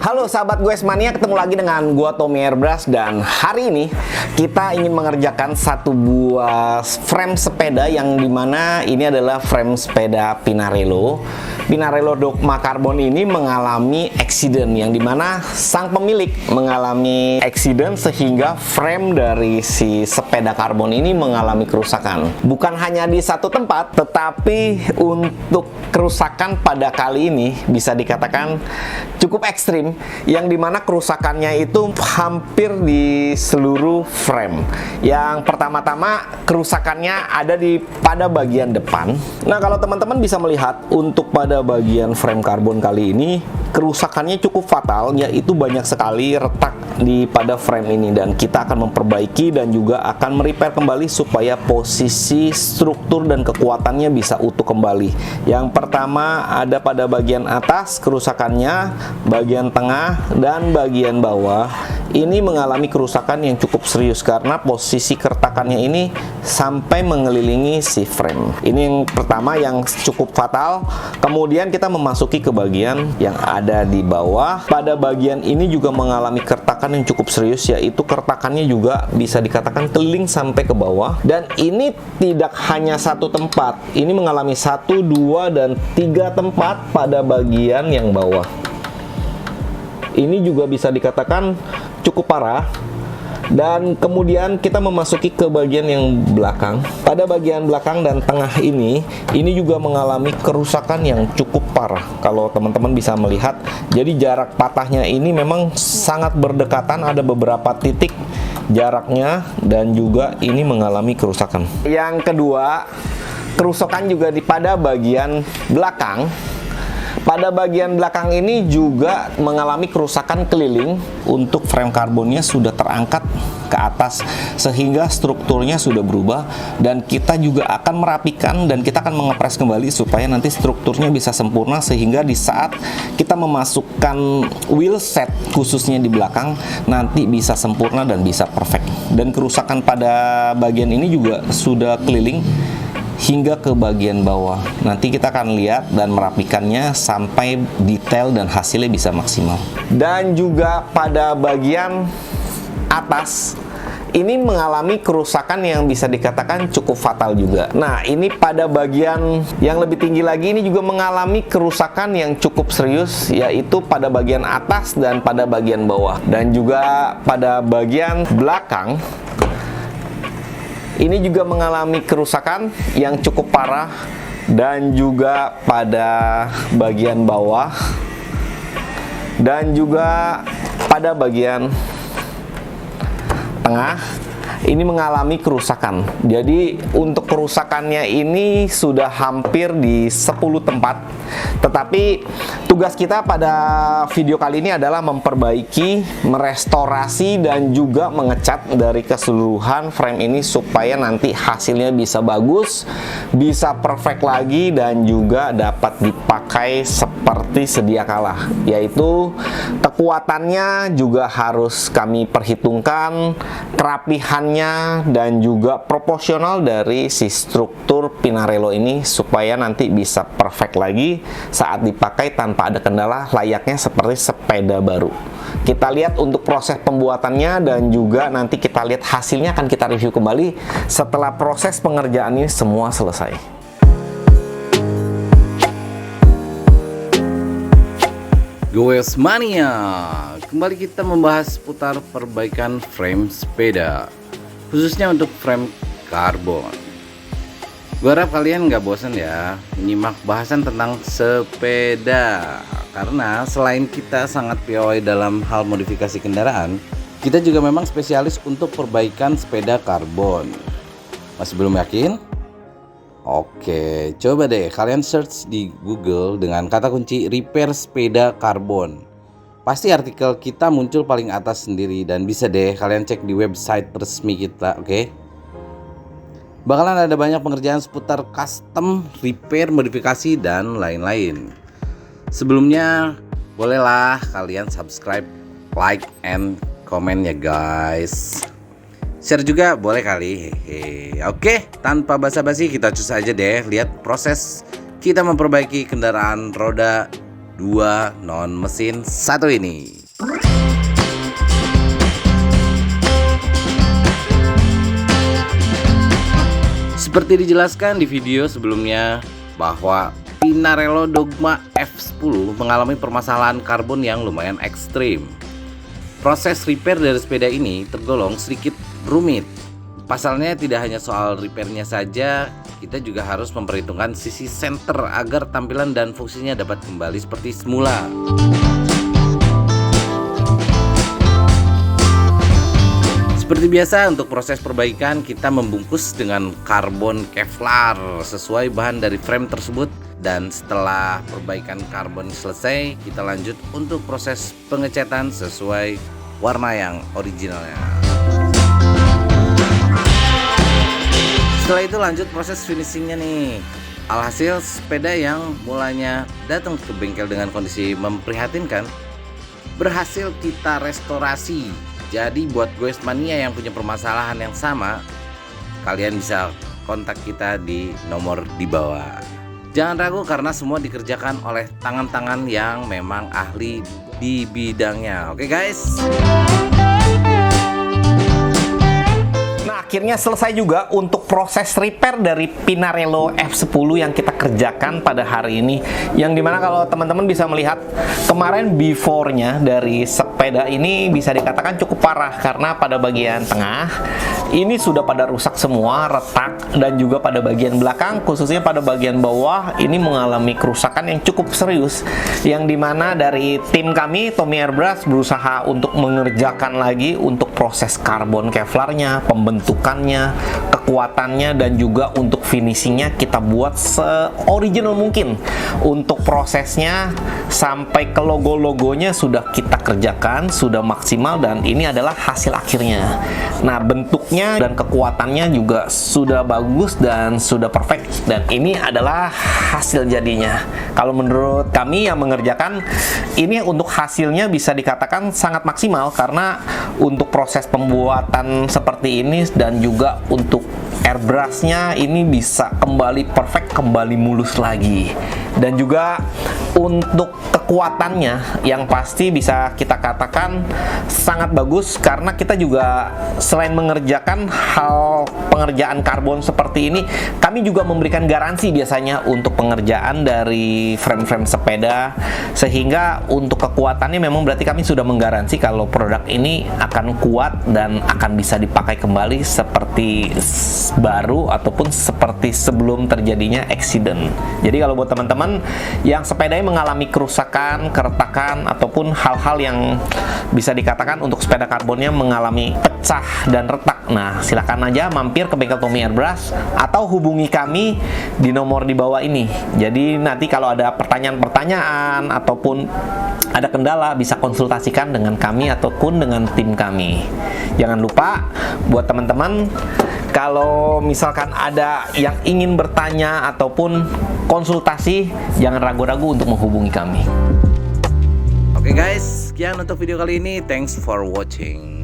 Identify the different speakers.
Speaker 1: Halo sahabat Goes Mania, ketemu lagi dengan gua Tommy Airbrush. Dan hari ini kita ingin mengerjakan satu buah frame sepeda, yang dimana ini adalah frame sepeda Pinarello. Pinarello Dogma Carbon ini mengalami accident, yang dimana sang pemilik mengalami accident sehingga frame dari si sepeda karbon ini mengalami kerusakan. Bukan hanya di satu tempat, tetapi untuk kerusakan pada kali ini bisa dikatakan cukup ekstrim, yang dimana kerusakannya itu hampir di seluruh frame. Yang pertama-tama kerusakannya ada pada bagian depan. Nah, kalau teman-teman bisa melihat untuk pada bagian frame karbon kali ini kerusakannya cukup fatal, yaitu banyak sekali retak pada frame ini, dan kita akan memperbaiki dan juga akan merepair kembali supaya posisi struktur dan kekuatannya bisa utuh kembali. Yang pertama ada pada bagian atas kerusakannya, bagian tengah dan bagian bawah ini mengalami kerusakan yang cukup serius karena posisi keretakannya ini sampai mengelilingi si frame. Ini yang pertama yang cukup fatal. Kemudian kita memasuki ke bagian yang ada di bawah. Pada bagian ini juga mengalami keretakan yang cukup serius, yaitu keretakannya juga bisa dikatakan keliling sampai ke bawah. Dan ini tidak hanya satu tempat, ini mengalami 1, 2, dan 3 tempat pada bagian yang bawah. Ini juga bisa dikatakan cukup parah. Dan kemudian kita memasuki ke bagian yang belakang. Pada bagian belakang dan tengah ini juga mengalami kerusakan yang cukup parah. Kalau teman-teman bisa melihat, jadi jarak patahnya ini memang sangat berdekatan, ada beberapa titik jaraknya, dan juga ini mengalami kerusakan. Yang kedua, kerusakan juga pada bagian belakang. Pada bagian belakang ini juga mengalami kerusakan keliling. Untuk frame karbonnya sudah terangkat ke atas sehingga strukturnya sudah berubah, dan kita juga akan merapikan dan kita akan mengepres kembali supaya nanti strukturnya bisa sempurna, sehingga di saat kita memasukkan wheel set khususnya di belakang nanti bisa sempurna dan bisa perfect. Dan kerusakan pada bagian ini juga sudah keliling hingga ke bagian bawah. Nanti kita akan lihat dan merapikannya sampai detail dan hasilnya bisa maksimal. Dan juga pada bagian atas ini mengalami kerusakan yang bisa dikatakan cukup fatal juga. Nah, ini pada bagian yang lebih tinggi lagi ini juga mengalami kerusakan yang cukup serius, yaitu pada bagian atas dan pada bagian bawah. Dan juga pada bagian belakang ini juga mengalami kerusakan yang cukup parah, dan juga pada bagian bawah dan juga pada bagian tengah ini mengalami kerusakan. Jadi untuk kerusakannya ini sudah hampir di 10 tempat. Tetapi tugas kita pada video kali ini adalah memperbaiki, merestorasi, dan juga mengecat dari keseluruhan frame ini supaya nanti hasilnya bisa bagus, bisa perfect lagi, dan juga dapat dipakai seperti sedia kala. Yaitu kekuatannya juga harus kami perhitungkan, kerapihannya, dan juga proporsional dari si struktur Pinarello ini supaya nanti bisa perfect lagi saat dipakai tanpa ada kendala, layaknya seperti sepeda baru. Kita lihat untuk proses pembuatannya, dan juga nanti kita lihat hasilnya akan kita review kembali setelah proses pengerjaan ini semua selesai.
Speaker 2: Goes Mania, kembali kita membahas seputar perbaikan frame sepeda, khususnya untuk frame karbon. Gue harap kalian nggak bosan ya menyimak bahasan tentang sepeda, karena selain kita sangat piawai dalam hal modifikasi kendaraan, kita juga memang spesialis untuk perbaikan sepeda karbon. Masih belum yakin? Oke, coba deh kalian search di Google dengan kata kunci repair sepeda karbon. Pasti artikel kita muncul paling atas sendiri, dan bisa deh kalian cek di website resmi kita, oke? Bakalan ada banyak pengerjaan seputar custom, repair, modifikasi, dan lain-lain. Sebelumnya, bolehlah kalian subscribe, like, and comment ya guys. Share juga boleh kali. Oke, tanpa basa-basi kita cus aja deh lihat proses kita memperbaiki kendaraan roda 2 non mesin 1 ini. Seperti dijelaskan di video sebelumnya bahwa Pinarello Dogma F10 mengalami permasalahan karbon yang lumayan ekstrim. Proses repair dari sepeda ini tergolong sedikit rumit. Pasalnya tidak hanya soal repairnya saja, kita juga harus memperhitungkan sisi senter agar tampilan dan fungsinya dapat kembali seperti semula. Seperti biasa, untuk proses perbaikan kita membungkus dengan karbon Kevlar sesuai bahan dari frame tersebut. Dan setelah perbaikan karbon selesai, kita lanjut untuk proses pengecatan sesuai warna yang originalnya. Setelah itu lanjut proses finishingnya nih. Alhasil sepeda yang mulanya datang ke bengkel dengan kondisi memprihatinkan berhasil kita restorasi. Jadi buat Goes Mania yang punya permasalahan yang sama, kalian bisa kontak kita di nomor di bawah. Jangan ragu karena semua dikerjakan oleh tangan-tangan yang memang ahli di bidangnya. Oke guys.
Speaker 1: Nah, akhirnya selesai juga untuk proses repair dari Pinarello F10 yang kita kerjakan pada hari ini. Yang dimana kalau teman-teman bisa melihat kemarin before-nya dari sepeda ini bisa dikatakan cukup parah karena pada bagian tengah ini sudah pada rusak semua, retak, dan juga pada bagian belakang, khususnya pada bagian bawah ini mengalami kerusakan yang cukup serius. Yang dimana dari tim kami Tommy Airbrush berusaha untuk mengerjakan lagi untuk proses karbon Kevlarnya, pembentukannya, kekuatannya, dan juga untuk finishingnya kita buat se-original mungkin. Untuk prosesnya sampai ke logo-logonya sudah kita kerjakan, sudah maksimal, dan ini adalah hasil akhirnya. Nah, bentuknya dan kekuatannya juga sudah bagus dan sudah perfect, dan ini adalah hasil jadinya. Kalau menurut kami yang mengerjakan ini, untuk hasilnya bisa dikatakan sangat maksimal karena untuk proses pembuatan seperti ini dan juga untuk airbrushnya ini bisa kembali perfect, kembali mulus lagi. Dan juga untuk kekuatannya yang pasti bisa kita katakan sangat bagus karena kita juga selain mengerjakan hal pengerjaan karbon seperti ini, kami juga memberikan garansi biasanya untuk pengerjaan dari frame-frame sepeda, sehingga untuk kekuatannya memang berarti kami sudah menggaransi kalau produk ini akan kuat dan akan bisa dipakai kembali seperti baru ataupun seperti sebelum terjadinya accident. Jadi kalau buat teman-teman yang sepedanya mengalami kerusakan, keretakan, ataupun hal-hal yang bisa dikatakan untuk sepeda karbonnya mengalami pecah dan retak, nah silakan aja mampir ke bengkel Tommy Airbrush atau hubungi kami di nomor di bawah ini. Jadi nanti kalau ada pertanyaan-pertanyaan ataupun ada kendala bisa konsultasikan dengan kami ataupun dengan tim kami. Jangan lupa buat teman-teman, kalau misalkan ada yang ingin bertanya ataupun konsultasi, jangan ragu-ragu untuk menghubungi kami.
Speaker 2: Oke guys, sekian untuk video kali ini. Thanks for watching.